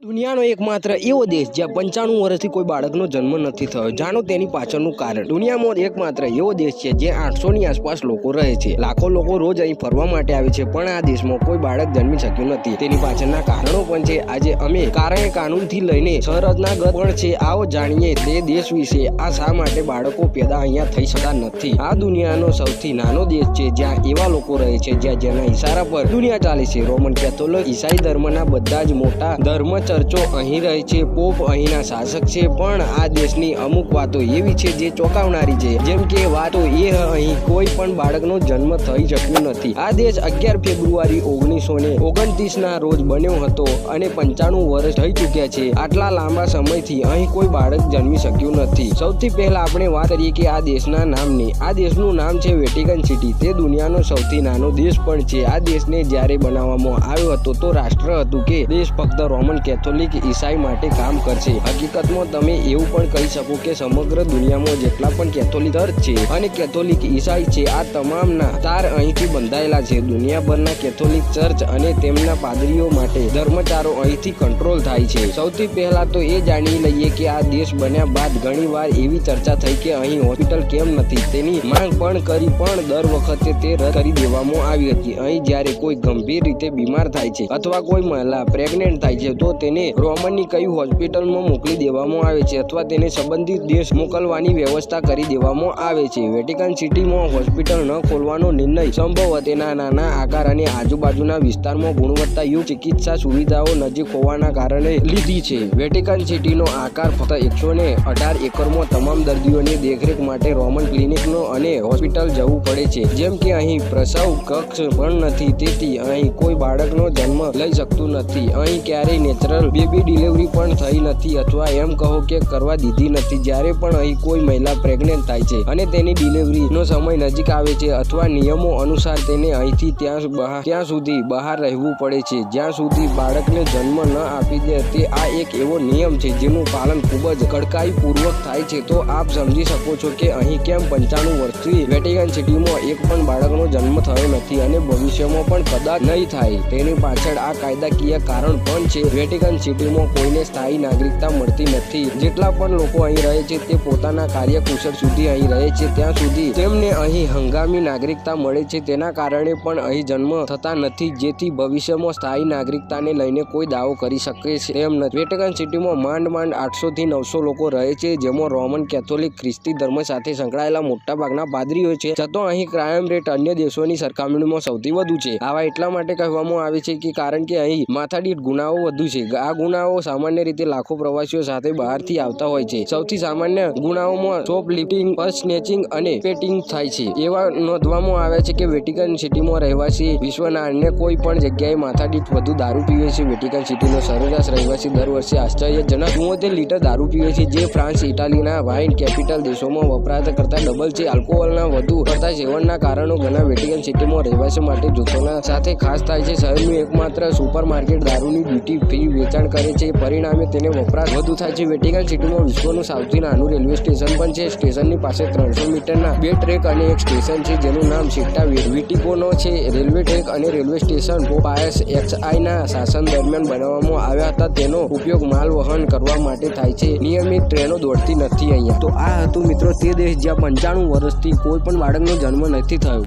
દુનિયાનો એકમાત્ર એવો દેશ જ્યાં 95 વર્ષથી કોઈ બાળકનો જન્મ નથી થયો. જાણો તેની પાછળનું કારણ. દુનિયામાં એકમાત્ર એવો દેશ છે જ્યાં 800ની આસપાસ લોકો રહે છે. લાખો લોકો રોજ અહીં ફરવા માટે આવે છે, પણ આ દેશમાં કોઈ બાળક જન્મી શક્યું નથી. તેની પાછળના કારણો પણ છે. આજે અમે કાનૂનથી લઈને સરહદના પણ છે. આવો જાણીએ તે દેશ વિશે. આ શા માટે બાળકો પેદા અહીંયા થઈ શકતા નથી. આ દુનિયાનો સૌથી નાનો દેશ છે જ્યાં એવા લોકો રહે છે જેના ઇશારા પર દુનિયા ચાલે છે. રોમન કેથોલિક, ઈસાઈ ધર્મના બધા જ મોટા ધર્મ ચર્ચો અહીં રહે છે. પોપ અહીંના શાસક છે. પણ આ દેશની અમુક વાતો એવી છે જે ચોંકાવનારી છે. જેમ કે વાતો એ અહીં કોઈ પણ બાળકનો જન્મ થઈ શક્યું નથી. આ દેશ 11 ફેબ્રુઆરી 1929 ના રોજ બન્યો હતો અને 95 વર્ષ થઈ ચૂક્યા છે. આટલા લાંબા સમયથી અહીં કોઈ બાળક જન્મી શક્યું નથી. સૌથી પહેલા આપણે વાત કરીએ કે આ દેશના નામની. આ દેશનું નામ છે વેટિકન સિટી. તે દુનિયાનો સૌથી નાનો દેશ પણ છે. આ દેશને જ્યારે બનાવવામાં આવ્યો હતો તો રાષ્ટ્ર હતું કે દેશ ફક્ત રોમન કેથોલિક ઈસાઈ માટે કામ કરશે. હકીકતમાં તમે એવું પણ કહી શકો કે સમગ્ર દુનિયામાં જેટલા પણ કેથોલિક ચર્ચ છે અને કેથોલિક ઈસાઈ છે, આ તમામના તાર અહીંથી બંધાયેલા છે. દુનિયાભરના કેથોલિક ચર્ચ અને તેમના પાદરીઓ માટે ધર્મચારો અહીંથી કંટ્રોલ થાય છે. સૌથી પહેલા તો એ જાણી લઈએ કે આ દેશ બન્યા બાદ ઘણીવાર એવી ચર્ચા થઈ કે અહીં હોસ્પિટલ કેમ નથી. તેની માંગ પણ કરી, પણ દર વખતે તે રદ કરી દેવામાં આવી હતી. અહીં જ્યારે કોઈ ગંભીર રીતે બીમાર થાય છે અથવા કોઈ મહિલા પ્રેગ્નેન્ટ થાય છે તો તેને રોમનની કઈ હોસ્પિટલમાં મોકલી દેવામાં આવે છે અથવા તેને સંબંધિત દેશ મોકલવાની વ્યવસ્થા કરી દેવામાં આવે છે. વેટિકન સિટીમાં હોસ્પિટલ ન ખોલવાનો નિર્ણય સંભવ તેના નાના આકાર અને આજુબાજુના વિસ્તારમાં ગુણવત્તાયુક્ત ચિકિત્સા સુવિધાઓ નજીક હોવાના કારણે લીધી છે. વેટિકન સિટીનો આકાર ફક્ત 118 એકરમાં તમામ દર્દીઓની દેખરેખ માટે રોમન ક્લિનિકનો અને હોસ્પિટલ જવું પડે છે. જેમ કે અહીં પ્રસવ કક્ષ પણ નથી, તેથી અહીં કોઈ બાળકનો જન્મ લઈ શકતું નથી. અહીં ક્યારેય નેચરલ બેબી ડિલિવરી પણ થઈ નથી અથવા એમ કહો કે કરવા દીધી નથી. જ્યારે પણ અહીં કોઈ મહિલા પ્રેગ્નેન્ટ થાય છે અને તેની ડિલિવરીનો સમય નજીક આવે છે અથવા નિયમો અનુસાર તેને અહીંથી ત્યાં સુધી બહાર રહેવું પડે છે જ્યાં સુધી બાળકને જન્મ ન આપી દે. તે આ એક એવો નિયમ છે જેનું પાલન ખૂબ જ કડકાઈપૂર્વક થાય છે. તો આપ સમજી શકો છો કે અહીં કેમ 95 વર્ષથી વેટિકન સિટીમાં એક પણ બાળકનો જન્મ થયો નથી અને ભવિષ્યમાં પણ કદાચ નહીં થાય. તેની પાછળ આ કાયદાકીય કારણ પણ છે. વેટિકન સિટીમાં કોઈને સ્થાયી નાગરિકતા મળતી નથી. જેટલા પણ લોકો અહીં રહે છે તે પોતાના કાર્યકુશળ સુધી અહીં રહે છે ત્યાં સુધી તેમને અહીં હંગામી નાગરિકતા મળે છે. તેના કારણે પણ અહીં જન્મ થતા નથી, જેથી ભવિષ્યમાં સ્થાયી નાગરિકતાને લઈને કોઈ દાવો કરી શકે તેમ નથી. વેટિકન સિટીમાં માંડ 800 થી 900 લોકો રહે છે, જેમાં રોમન કેથોલિક ખ્રિસ્તી ધર્મ સાથે સંકળાયેલા મોટાભાગના પાદરીઓ છે. છતાં અહીં ક્રાઇમ રેટ અન્ય દેશોની સરખામણીમાં સૌથી વધુ છે. આવા એટલા માટે કહેવામાં આવે છે કે કારણ કે અહીં માથાદીઠ ગુનાઓ વધુ છે. આ ગુનાઓ સામાન્ય રીતે લાખો પ્રવાસીઓ સાથે બહારથી આવતા હોય છે. સૌથી સામાન્ય ગુનાઓમાં શોપલિફ્ટિંગ, પર્સ સ્નેચિંગ અને પેટિંગ થાય છે. એવા નોંધવામાં આવે છે કે વેટિકન સિટીમાં રહેવાસી વિશ્વના અન્ય કોઈ પણ જગ્યાએ માથાદીઠ વધુ દારૂ પીવે છે. વેટિકન સિટીનો સરેરાશ રહેવાસી દર વર્ષે આશ્ચર્યજનક 74 લીટર દારૂ પીવે છે, જે ફ્રાન્સ, ઇટાલીના વાઇન કેપિટલ દેશોમાં વપરાતા કરતાં ડબલ છે. આલ્કોહોલના વધુ પડતા સેવનના કારણો ઘણા વેટિકન સિટીમાં રહેવાસીઓ માટે જૂથોના સાથે ખાસ થાય છે. શહેરનું એકમાત્ર સુપરમાર્કેટ દારૂની ડ્યુટી ફ્રી વેચાણ કરે છે, પરિણામે તેને વપરાશ વધુ થાય છે. વેટિકન સિટીમાં વિશ્વનું સૌથી નાનું રેલવે સ્ટેશન પણ છે. સ્ટેશનની પાસે 300 મીટરના 2 ટ્રેક અને એક સ્ટેશન છે જેનું નામ સિટ્ટા વિટિકોનો છે. રેલવે ટ્રેક અને રેલવે સ્ટેશન પોપાયસ એક્સઆઈના શાસન દરમિયાન બનાવવામાં આવ્યા હતા. તેનો ઉપયોગ માલ વહન કરવા માટે થાય છે. નિયમિત ટ્રેનો દોડતી નથી અહીંયા. તો આ હતું મિત્રો તે દેશ જ્યાં 95 વર્ષથી કોઈ પણ બાળકનો જન્મ નથી થયો.